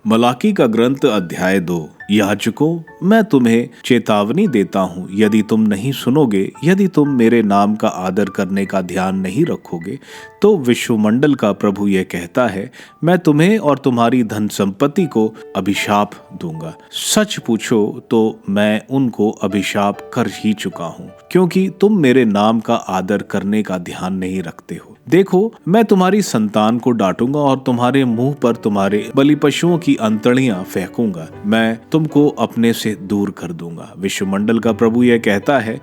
मलाकी का ग्रंथ अध्याय 2। याजकों, मैं तुम्हें चेतावनी देता हूँ, यदि तुम नहीं सुनोगे, यदि तुम मेरे नाम का आदर करने का ध्यान नहीं रखोगे, तो विश्वमंडल का प्रभु यह कहता है, मैं तुम्हें और तुम्हारी धन संपत्ति को अभिशाप दूंगा। सच पूछो तो मैं उनको अभिशाप कर ही चुका हूँ, क्योंकि तुम मेरे नाम का आदर करने का ध्यान नहीं रखते हो। देखो, मैं तुम्हारी संतान को डांटूंगा और तुम्हारे मुंह पर तुम्हारे बलि पशुओं की अंतड़ियां फेंकूंगा। मैं तुमको अपने से दूर कर दूंगा। विश्वमंडल का प्रभु यह कहता है,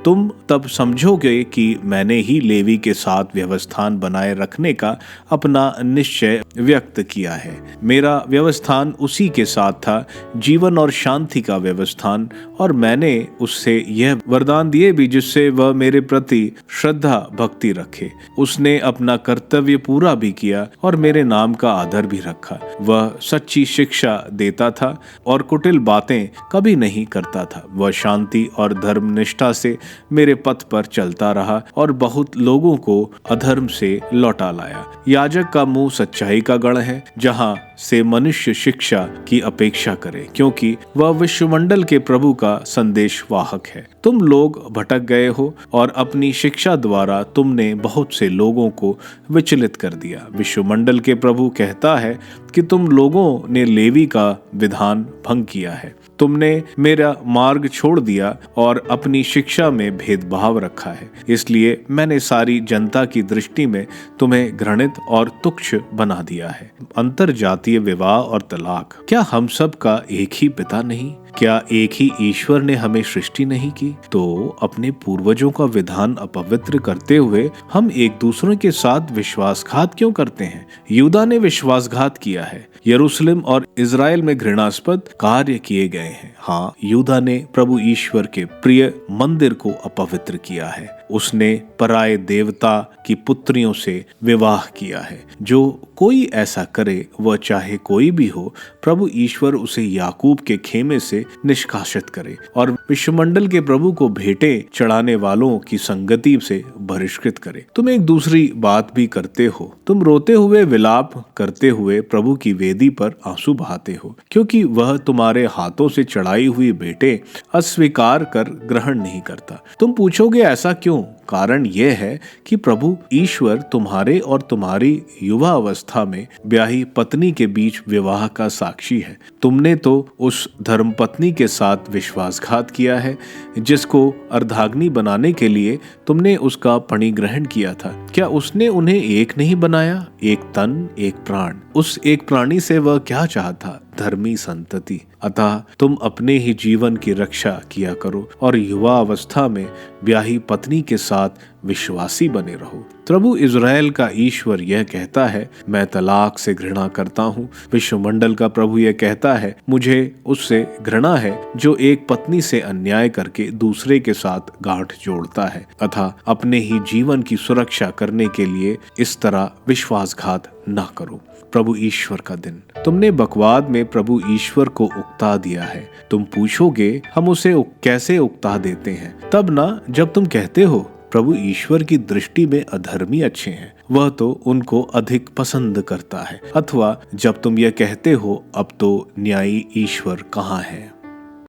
तुम तब समझोगे कि मैंने ही लेवी के साथ व्यवस्थान बनाए रखने का अपना निश्चय व्यक्त किया है। मेरा व्यवस्थान उसी के साथ था, जीवन और शांति का व्यवस्थान, और मैंने उससे यह वरदान दिए भी जिससे वह मेरे प्रति श्रद्धा भक्ति रखे। उसने अपना कर्तव्य पूरा भी किया और मेरे नाम का आदर भी रखा। वह सच्ची शिक्षा देता था और कुटिल बातें कभी नहीं करता था। वह शांति और धर्मनिष्ठा से मेरे पथ पर चलता रहा और बहुत लोगों को अधर्म से लौटा लाया। याजक का मुंह सच्चाई का गढ़ है, जहां से मनुष्य शिक्षा की अपेक्षा करे, क्योंकि वह विश्वमंडल के प्रभु का संदेश वाहक है। तुम लोग भटक गए हो और अपनी शिक्षा द्वारा तुमने बहुत से लोगों को विचलित कर दिया। विश्वमंडल के प्रभु कहता है कि तुम लोगों ने लेवी का विधान भंग किया है। तुमने मेरा मार्ग छोड़ दिया और अपनी शिक्षा में भेदभाव रखा है। इसलिए मैंने सारी जनता की दृष्टि में तुम्हें घृणित और तुच्छ बना दिया है। अंतरजातीय विवाह और तलाक, क्या हम सब का एक ही पिता नहीं? क्या एक ही ईश्वर ने हमें सृष्टि नहीं की? तो अपने पूर्वजों का विधान अपवित्र करते हुए हम एक दूसरे के साथ विश्वासघात क्यों करते हैं? यूदा ने विश्वासघात किया है। यरूशलेम और इज़राइल में घृणास्पद कार्य किए गए हैं। हाँ, यूदा ने प्रभु ईश्वर के प्रिय मंदिर को अपवित्र किया है। उसने पराये देवता की पुत्रियों से विवाह किया है। जो कोई ऐसा करे, वह चाहे कोई भी हो, प्रभु ईश्वर उसे याकूब के खेमे से निष्कासित करे और विश्वमंडल के प्रभु को भेंटें चढ़ाने वालों की संगति से बहिष्कृत करे। तुम एक दूसरी बात भी करते हो। तुम रोते हुए विलाप करते हुए प्रभु की वेदी पर आंसू बहाते हो, क्योंकि वह तुम्हारे हाथों से चढ़ाई हुई भेंटें अस्वीकार कर ग्रहण नहीं करता। तुम पूछोगे, ऐसा क्यों? कारण यह है कि प्रभु ईश्वर तुम्हारे और तुम्हारी युवा अवस्था में ब्याही पत्नी के बीच विवाह का साक्षी है। तुमने तो उस धर्मपत्नी के साथ विश्वासघात किया है, जिसको अर्धाग्नि बनाने के लिए तुमने उसका पणिग्रहण किया था। क्या उसने उन्हें एक नहीं बनाया? एक तन, एक प्राण। उस एक प्राणी से वह क्या चाहता? धर्मी संतति। अतः तुम अपने ही जीवन की रक्षा किया करो और युवा अवस्था में ब्याही पत्नी के साथ विश्वासी बने रहो। प्रभु इज़राइल का ईश्वर यह कहता है, मैं तलाक से घृणा करता हूँ। विश्वमंडल का प्रभु यह कहता है, मुझे उससे घृणा है जो एक पत्नी से अन्याय करके दूसरे के साथ गांठ जोड़ता है। अतः अपने ही जीवन की सुरक्षा करने के लिए इस तरह विश्वासघात न करो। प्रभु ईश्वर का दिन। तुमने बकवाद में प्रभु ईश्वर को उकता दिया है। तुम पूछोगे, हम उसे कैसे उकता देते हैं? तब ना, जब तुम कहते हो प्रभु ईश्वर की दृष्टि में अधर्मी अच्छे हैं, वह तो उनको अधिक पसंद करता है। अथवा जब तुम यह कहते हो, अब तो न्यायी ईश्वर कहाँ है?